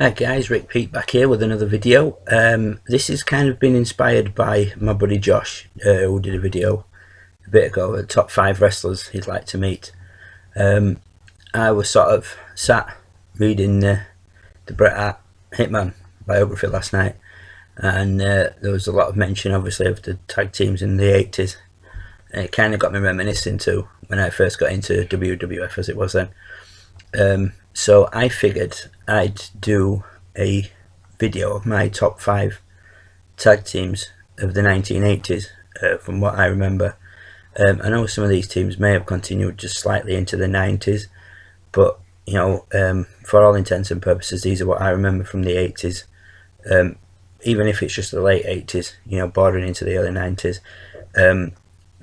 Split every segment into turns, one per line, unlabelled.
Hi guys, Rick Pete back here with another video. This has kind of been inspired by my buddy Josh, who did a video a bit ago, the top 5 wrestlers he'd like to meet. I was sort of sat reading the Bret Hart Hitman biography last night, and there was a lot of mention obviously of the tag teams in the 80's. And it kind of got me reminiscing to when I first got into WWF as it was then. So I figured I'd do a video of my top 5 tag teams of the 1980s from what I remember. I know some of these teams may have continued just slightly into the 90s, but you know, for all intents and purposes, these are what I remember from the 80s. Even if it's just the late 80s, you know, bordering into the early 90s.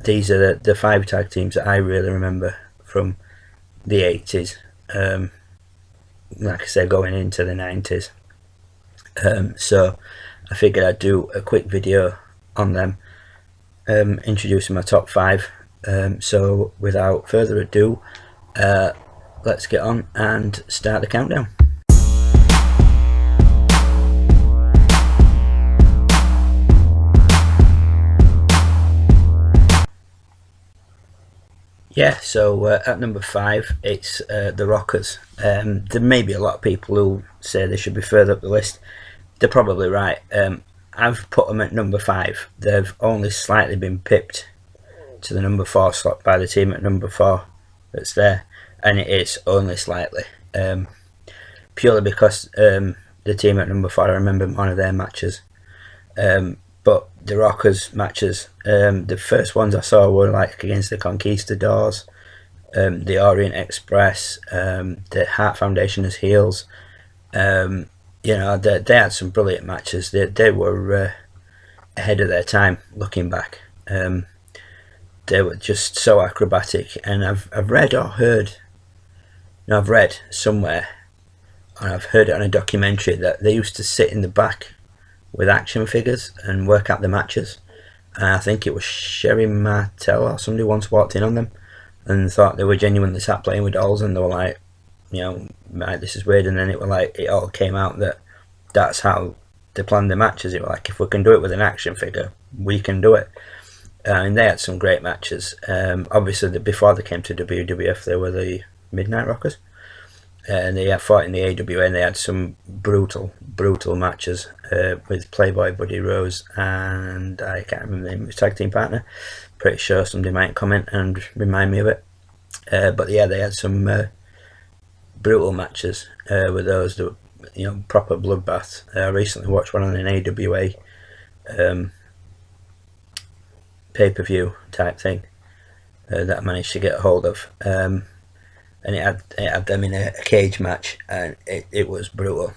These are the 5 tag teams that I really remember from the 80s. Like I said, going into the 90s. So I figured I'd do a quick video on them, introducing my top 5. So without further ado, let's get on and start the countdown. Yeah, so at number 5, it's the Rockers. There may be a lot of people who say they should be further up the list. They're probably right. I've put them at number 5. They've only slightly been pipped to the number 4 slot by the team at number 4 that's there, and it is only slightly. Purely because the team at number 4, I remember one of their matches. But the Rockers matches, the first ones I saw were like against the Conquistadors, the Orient Express, the Hart Foundation as heels. You know, they had some brilliant matches. They were ahead of their time looking back. They were just so acrobatic, and I've read or heard, no, I've read somewhere, and I've heard it on a documentary, that they used to sit in the back with action figures and work out the matches. And I think it was Sherry Martel or somebody once walked in on them and thought they were genuinely sat playing with dolls, and they were like, you know, right, this is weird. And then it was like, it all came out that that's how they planned the matches. It was like, if we can do it with an action figure, we can do it. And they had some great matches. Obviously before they came to WWF, they were the Midnight Rockers. And they fought in the AWA, and they had some brutal matches with Playboy Buddy Rose and I can't remember the name of his tag team partner. Pretty sure somebody might comment and remind me of it. But yeah, they had some brutal matches with those, you know, proper bloodbaths. I recently watched one on an AWA pay-per-view type thing that I managed to get a hold of. And it had them in a cage match, and it was brutal.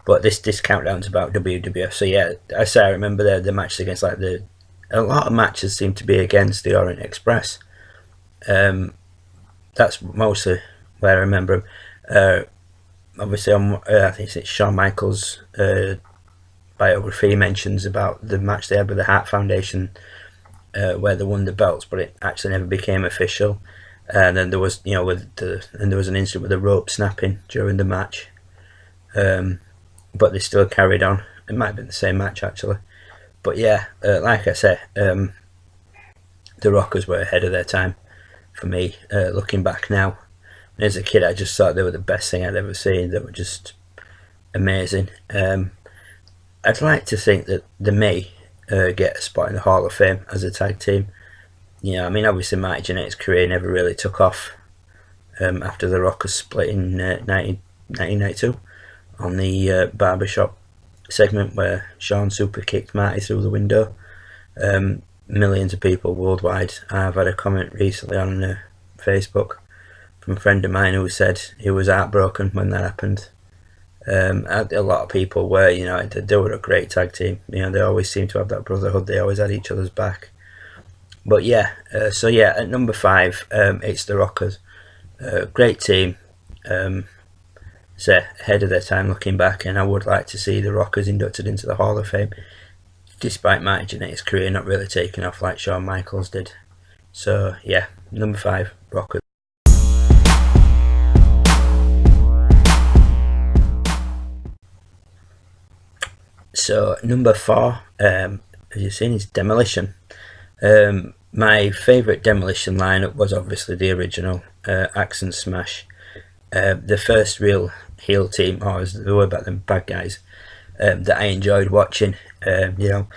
But this countdown's about WWF. So yeah, I remember the matches against, like, a lot of matches seem to be against the Orient Express. That's mostly where I remember them. Obviously, I think it's Shawn Michaels' biography mentions about the match they had with the Hart Foundation, where they won the belts, but it actually never became official. And then there was, you know, there was an incident with the rope snapping during the match, but they still carried on. It might have been the same match actually, but yeah, like I said, the Rockers were ahead of their time for me. Looking back now, and as a kid, I just thought they were the best thing I'd ever seen. They were just amazing. I'd like to think that they may get a spot in the Hall of Fame as a tag team. You know, I mean, obviously Marty Jannetty's career never really took off after the Rockers split in 1992 on the barbershop segment where Shawn super kicked Marty through the window. Millions of people worldwide. I've had a comment recently on Facebook from a friend of mine who said he was heartbroken when that happened. A lot of people were, you know, they were a great tag team. You know, they always seemed to have that brotherhood. They always had each other's back. But yeah, so yeah, at number 5, it's the Rockers. Great team. So ahead of their time looking back, and I would like to see the Rockers inducted into the Hall of Fame, despite Marty Jannetty's career not really taking off like Shawn Michaels did. So yeah, number 5, Rockers. So number 4, as you've seen, is Demolition. My favourite Demolition lineup was obviously the original Axe and Smash. The first real heel team, or as they were back then, bad guys, that I enjoyed watching. You know,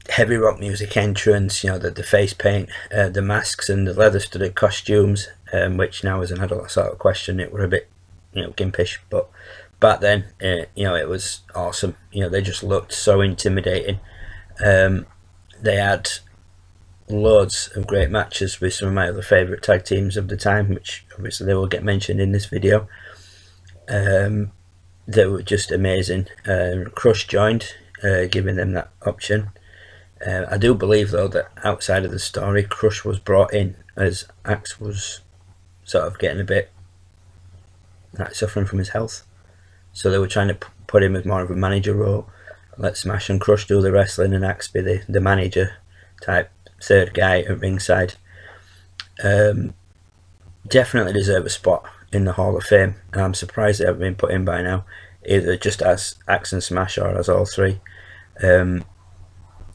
heavy rock music entrance, you know, the face paint, the masks and the leather studded costumes, which now as an adult I sort of question it were a bit, you know, gimpish, but back then, you know, it was awesome. You know, they just looked so intimidating. They had loads of great matches with some of my other favourite tag teams of the time, which obviously they will get mentioned in this video. They were just amazing. Crush joined, giving them that option. I do believe though that outside of the story, Crush was brought in as Axe was sort of getting a bit like suffering from his health, so they were trying to put him as more of a manager role. Let Smash and Crush do the wrestling and Axe be the manager type third guy at ringside. Definitely deserve a spot in the Hall of Fame, and I'm surprised they haven't been put in by now, either just as Axe and Smash or as all three.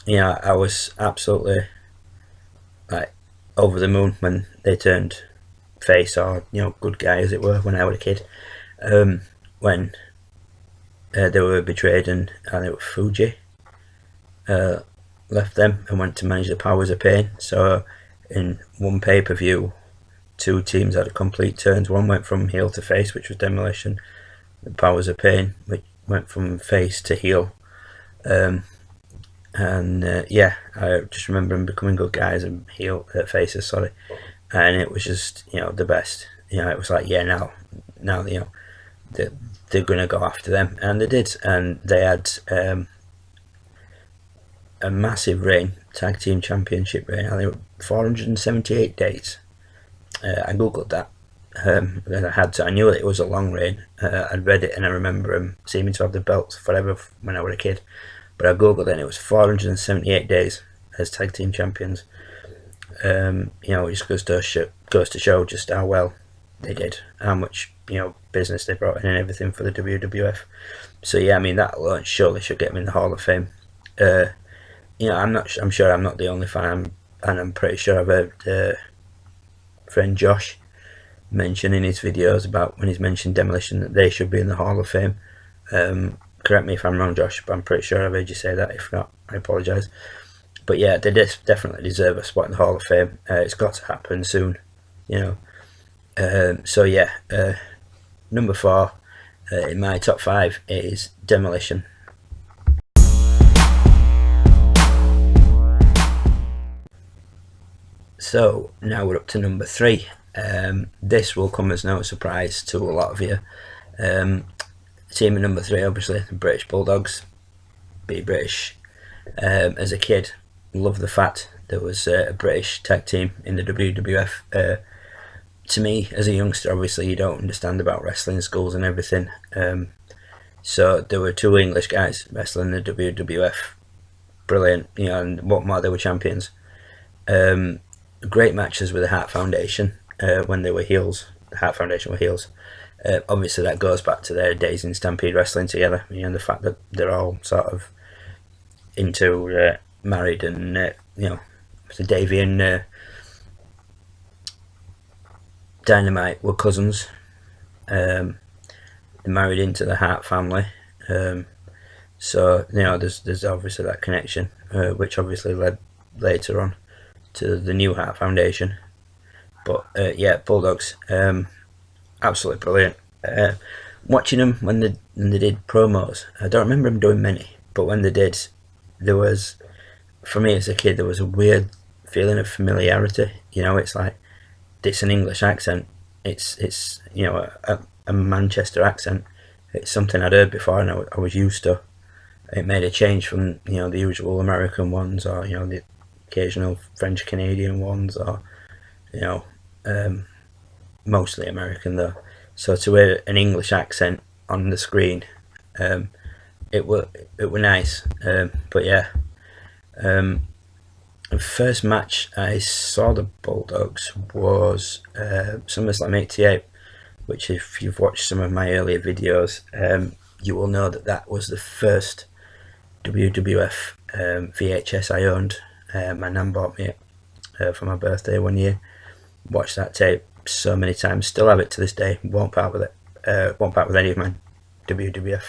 You know, I was absolutely like over the moon when they turned face, or you know, good guy as it were, when I was a kid. When they were betrayed and it was Fuji left them and went to manage the Powers of Pain. So in one pay-per-view, two teams had a complete turns. One went from heel to face, which was Demolition. The Powers of Pain, which went from face to heel. Yeah, I just remember them becoming good guys and heel faces, sorry. And it was just, you know, the best. You know, it was like, yeah, now you know, they're going to go after them, and they did. And they had a massive reign, tag team championship reign. I think 478 days. I googled that. I knew it was a long reign. I'd read it and I remember them seeming to have the belts forever when I was a kid. But I googled it and it was 478 days as tag team champions. You know, it just goes to show just how well they did, how much, you know, business they brought in and everything for the WWF. So yeah, I mean, that alone surely should get them in the Hall of Fame. You know, I'm sure I'm not the only fan, and I'm pretty sure I've heard friend Josh mention in his videos about when he's mentioned Demolition that they should be in the Hall of Fame. Correct me if I'm wrong, Josh, but I'm pretty sure I've heard you say that. If not, I apologise. But yeah, they definitely deserve a spot in the Hall of Fame. It's got to happen soon, you know. So yeah, number 4 in my top 5 is Demolition. So now we're up to number 3. This will come as no surprise to a lot of you. Team at number 3, obviously, the British Bulldogs. Be British. As a kid, loved the fact there was a British tag team in the WWF. To me, as a youngster, obviously, you don't understand about wrestling schools and everything. So there were 2 English guys wrestling the WWF. Brilliant, you know, and what more, they were champions. Great matches with the Hart Foundation when they were heels. The Hart Foundation were heels. Obviously, that goes back to their days in Stampede Wrestling together. You know, the fact that they're all sort of into married, and you know, so Davey and Dynamite were cousins. They're married into the Hart family. So you know, there's obviously that connection, which obviously led later on to the new Hart Foundation. But yeah, Bulldogs, absolutely brilliant. Watching them when they did promos, I don't remember them doing many, but when they did, there was, for me as a kid, there was a weird feeling of familiarity. You know, it's like, it's an English accent. It's you know, a Manchester accent. It's something I'd heard before and I was used to. It made a change from, you know, the usual American ones, or you know, the occasional French Canadian ones, or you know, mostly American though. So to hear an English accent on the screen, it were nice. But yeah, the first match I saw the Bulldogs was SummerSlam '88, which if you've watched some of my earlier videos, you will know that was the first WWF VHS I owned. My nan bought me it for my birthday one year. Watched that tape so many times. Still have it to this day. Won't part with it. Won't part with any of my WWE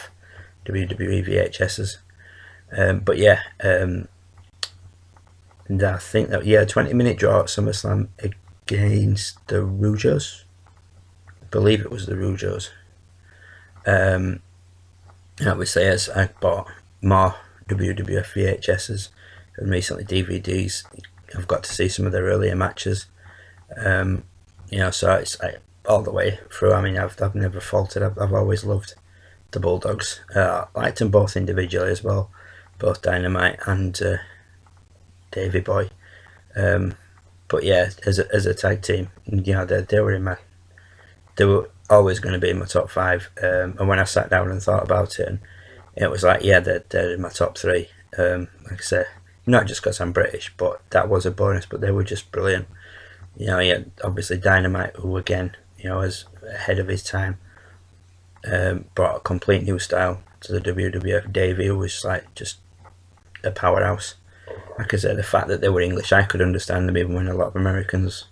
VHSs. But yeah, and I think that 20-minute draw at SummerSlam against the Rougeaus. I believe it was the Rougeaus. Obviously, as I bought more WWF VHSs and recently DVDs, I've got to see some of their earlier matches. So it's all the way through. I mean, I've never faulted. I've always loved the Bulldogs. I liked them both individually as well, both Dynamite and Davey Boy. But yeah, as a tag team, they were always going to be in my top 5. And when I sat down and thought about it, and it was like, yeah, they're in my top 3. Like I say, not just because I'm British, but that was a bonus. But they were just brilliant. Obviously Dynamite, who again, was ahead of his time, brought a complete new style to the WWF. Davey, who was like just a powerhouse. Like I said, the fact that they were English, I could understand them even when a lot of Americans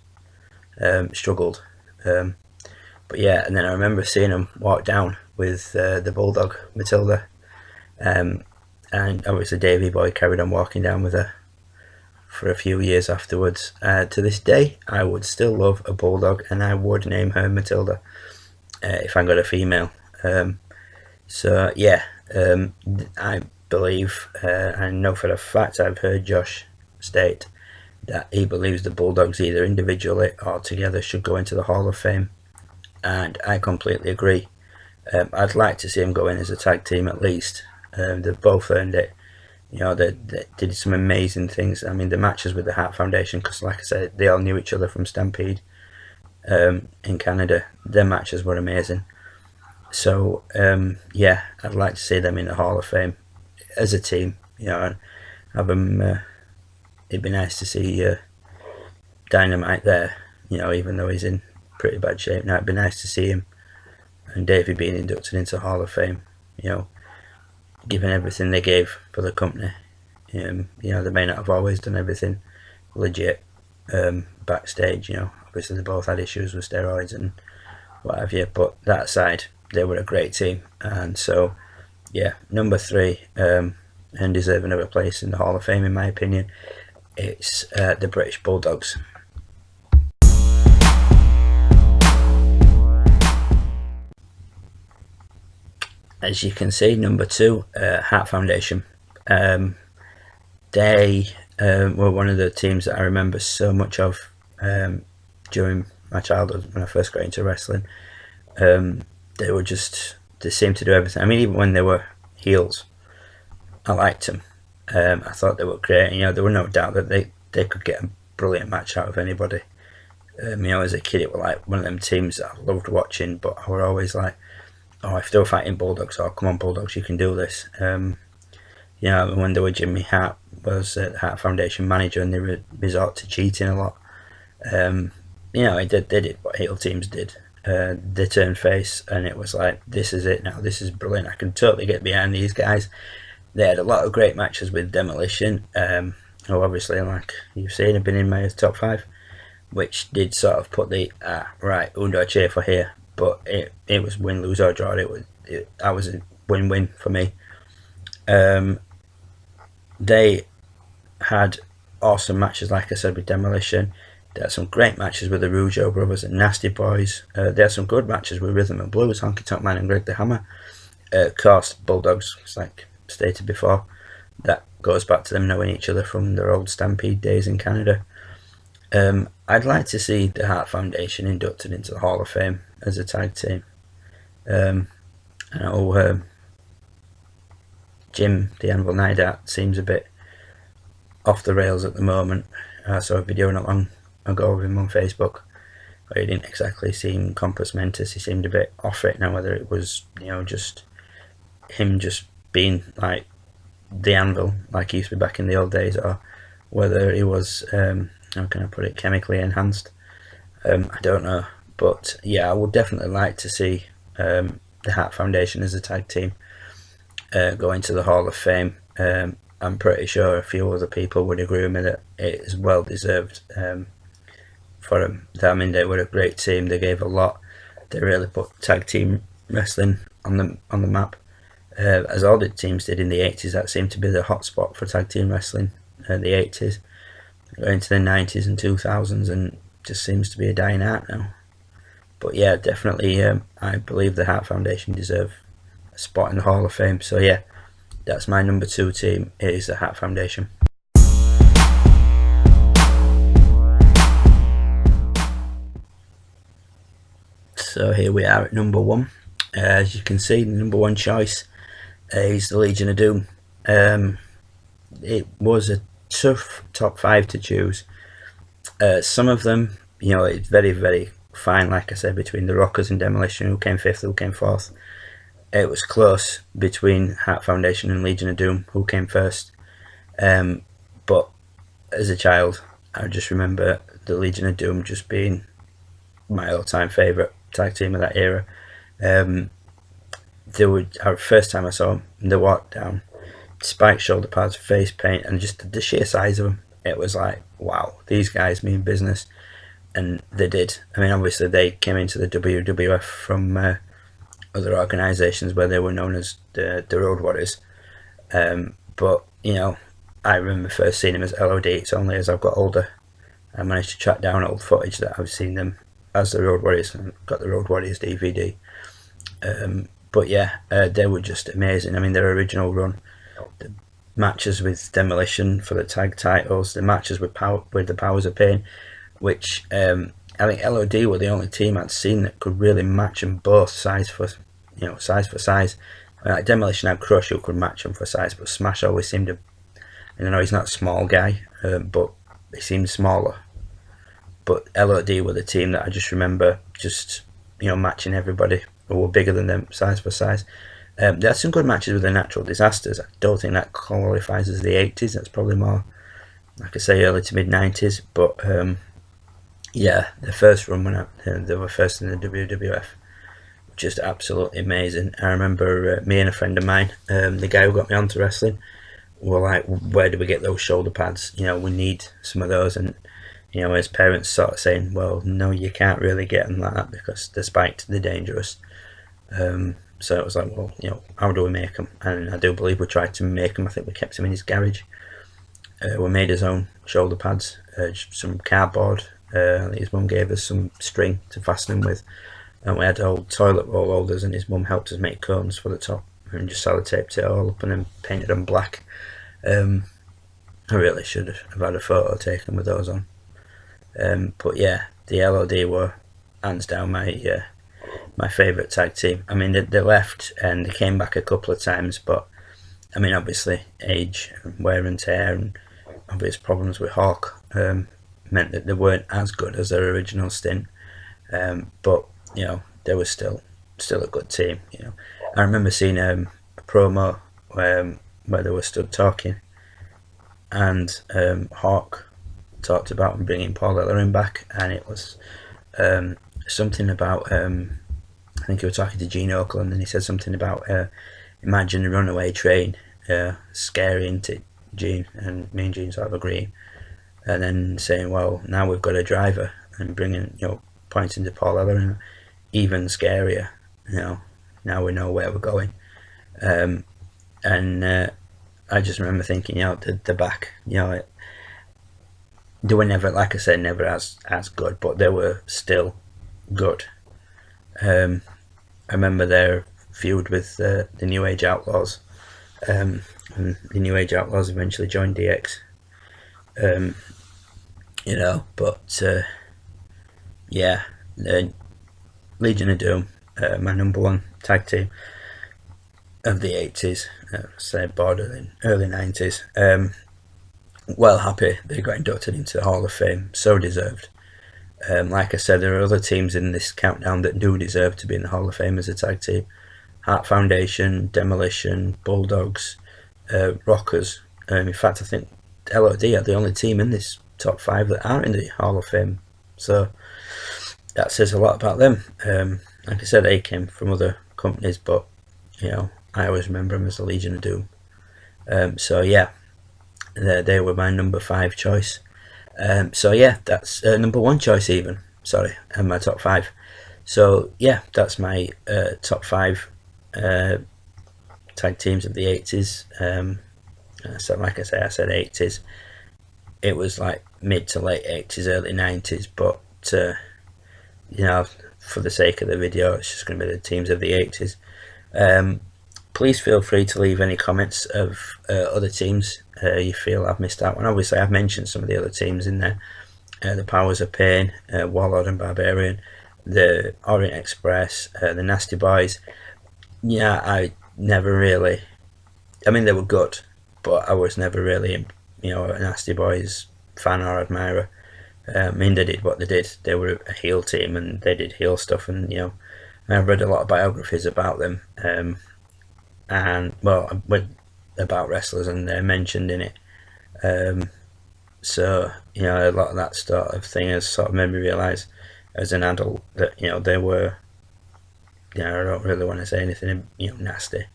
struggled. But yeah, and then I remember seeing him walk down with the Bulldog, Matilda. And obviously Davey Boy carried on walking down with her for a few years afterwards. To this day, I would still love a Bulldog, and I would name her Matilda if I got a female. I believe, I know for a fact I've heard Josh state that he believes the Bulldogs either individually or together should go into the Hall of Fame. And I completely agree. I'd like to see them go in as a tag team at least. They've both earned it. They did some amazing things. I mean, the matches with the Hart Foundation, because like I said, they all knew each other from Stampede in Canada. Their matches were amazing. So, I'd like to see them in the Hall of Fame as a team. And have them. It'd be nice to see Dynamite there. Even though he's in pretty bad shape now, it'd be nice to see him and Davey being inducted into Hall of Fame. Given everything they gave for the company. They may not have always done everything legit backstage. Obviously they both had issues with steroids and what have you, but that aside, they were a great team. And so, yeah, number 3, and deserving of a place in the Hall of Fame in my opinion, it's the British Bulldogs. As you can see, number 2, Hart Foundation. They were one of the teams that I remember so much of during my childhood when I first got into wrestling. They seemed to do everything. I mean, even when they were heels, I liked them. I thought they were great. There were no doubt that they could get a brilliant match out of anybody. As a kid, it was like one of them teams that I loved watching, but I were always like, oh, if they were fighting Bulldogs, oh, come on Bulldogs, you can do this. When they were Jimmy Hart was the Hart Foundation manager, and they resort to cheating a lot. They did what heel teams did. They turned face, and it was like, this is it now, this is brilliant, I can totally get behind these guys. They had a lot of great matches with Demolition, who obviously, like you've seen, have been in my top 5, which did sort of put the, right, who do I cheer for here? But it was win, lose or draw. That was a win-win for me. They had awesome matches, like I said, with Demolition. They had some great matches with the Rougeau brothers and Nasty Boys. They had some good matches with Rhythm and Blues, Honky Tonk Man and Greg the Hammer. Of course, Bulldogs, it's like stated before, that goes back to them knowing each other from their old Stampede days in Canada. I'd like to see the Hart Foundation inducted into the Hall of Fame as a tag team. I know Jim the Anvil Neidhart seems a bit off the rails at the moment. I saw a video not long ago of him on Facebook where he didn't exactly seem compos mentis. He seemed a bit off it now, whether it was just him just being like the Anvil like he used to be back in the old days, or whether he was how can I put it, chemically enhanced. I don't know, but yeah, I would definitely like to see the Hart Foundation as a tag team go into the Hall of Fame. I'm pretty sure a few other people would agree with me that it is well deserved for them. I mean, they were a great team. They gave a lot. They really put tag team wrestling on the map, as all the teams did in the 80s. That seemed to be the hot spot for tag team wrestling. The 80s, going into the 90s and 2000s, and just seems to be a dying art now. But yeah, definitely, I believe the Hart Foundation deserve a spot in the Hall of Fame. So yeah, that's my number 2 team. It is the Hart Foundation. So here we are at number 1. As you can see, the number 1 choice is the Legion of Doom. It was a tough top 5 to choose. Some of them, it's very, very fine, like I said, between the Rockers and Demolition, who came 5th, who came 4th. It was close between Hart Foundation and Legion of Doom, who came 1st. But as a child, I just remember the Legion of Doom just being my all-time favourite tag team of that era. Our first time I saw them, they walked down, spiked shoulder pads, face paint, and just the sheer size of them. It was like, wow, these guys mean business. And they did. I mean, obviously they came into the WWF from other organisations where they were known as the Road Warriors. But, I remember first seeing them as LOD. It's only as I've got older I managed to track down old footage that I've seen them as the Road Warriors, and got the Road Warriors DVD. But yeah, they were just amazing. I mean, their original run, the matches with Demolition for the tag titles, the matches with the Powers of Pain, which I think LOD were the only team I'd seen that could really match them both size for size. Like Demolition had Crush, who could match them for size, but Smash always seemed to, and I know he's not a small guy, but he seemed smaller. But LOD were the team that I just remember just matching everybody who were bigger than them size for size. They had some good matches with the Natural Disasters. I don't think that qualifies as the 80s. That's probably more, like I say, early to mid 90s. But yeah, the first run when they were first in the WWF, just absolutely amazing. I remember me and a friend of mine, the guy who got me onto wrestling, were like, where do we get those shoulder pads? We need some of those. And his parents sort of saying, well, no, you can't really get them like that because they're spiked, they're dangerous. So it was like, well, how do we make them? And I do believe we tried to make them. I think we kept them in his garage. We made his own shoulder pads, some cardboard. His mum gave us some string to fasten them with, and we had old toilet roll holders, and his mum helped us make cones for the top, and just sellotaped it all up and then painted them black. I really should have had a photo taken with those on. But yeah, the LOD were hands down my favourite tag team. I mean, they left and they came back a couple of times, but I mean, obviously age and wear and tear and obvious problems with Hawk meant that they weren't as good as their original stint. But they were still a good team. I remember seeing a promo where they were stood talking, and Hawk talked about bringing Paul Ellering back, and it was something about I think he was talking to Gene Oakland, and he said something about imagine a runaway train, scary into Gene, and me and Gene sort of agree, and then saying, well, now we've got a driver, and bringing pointing to Paul Ellering, even scarier. Now we know where we're going. And I just remember thinking, the back, they were never, like I said, never as good, but they were still good. I remember their feud with the New Age Outlaws, and the New Age Outlaws eventually joined DX. But yeah, the Legion of Doom, my number 1 tag team of the 80s, say bordering early 90s. Well, happy they got inducted into the Hall of Fame, so deserved. Like I said, there are other teams in this countdown that do deserve to be in the Hall of Fame as a tag team. Hart Foundation, Demolition, Bulldogs, Rockers. In fact, I think LOD are the only team in this top 5 that aren't in the Hall of Fame. So that says a lot about them. Like I said, they came from other companies, but I always remember them as the Legion of Doom. So yeah, they were my number 5 choice. So yeah, that's number 1 choice even. Sorry, and my top 5. So yeah, that's my top 5 tag teams of the 80s. So like I say, I said 80s. It was like mid to late 80s, early 90s, but you know, for the sake of the video, it's just going to be the teams of the 80s. Please feel free to leave any comments of other teams you feel I've missed out on. Obviously, I've mentioned some of the other teams in there. The Powers of Pain, Warlord and Barbarian, the Orient Express, the Nasty Boys. Yeah, I never really... I mean, they were good, but I was never really, you know, a Nasty Boys fan or admirer. I mean, they did what they did. They were a heel team and they did heel stuff, and you know, I've read a lot of biographies about them, and well, about wrestlers, and they're mentioned in it. So you know, a lot of that sort of thing has sort of made me realise as an adult that, you know, they were, you know, I don't really want to say anything, you know, nasty,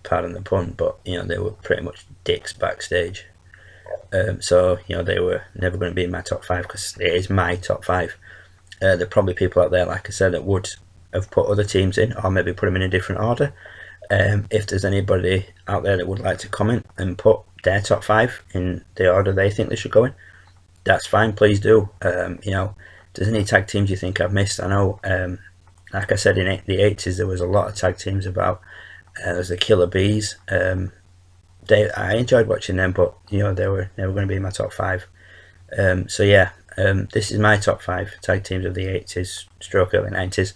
pardon the pun, but you know, they were pretty much dicks backstage. So you know, they were never going to be in my top 5 because it is my top 5. There are probably people out there, like I said, that would have put other teams in, or maybe put them in a different order. If there's anybody out there that would like to comment and put their top 5 in the order they think they should go in, that's fine, please do. You know, if there's any tag teams you think I've missed, I know, like I said, in the 80s there was a lot of tag teams about. There's the Killer Bees. I enjoyed watching them, but you know, they were never going to be in my top 5. So yeah, this is my top 5 tag teams of the 80s stroke early 90s.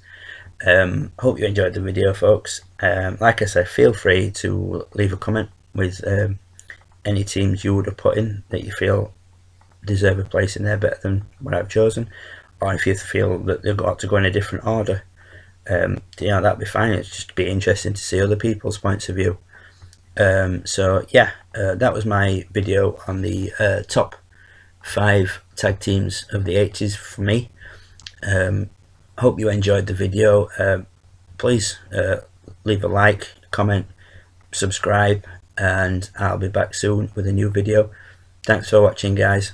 Hope you enjoyed the video, folks. Like I said, feel free to leave a comment with any teams you would have put in that you feel deserve a place in there better than what I've chosen, or if you feel that they've got to go in a different order. You know, that'd be fine. It's just be interesting to see other people's points of view. So yeah, that was my video on the top 5 tag teams of the 80s for me. Hope you enjoyed the video. Please leave a like, comment, subscribe, and I'll be back soon with a new video. Thanks for watching, guys.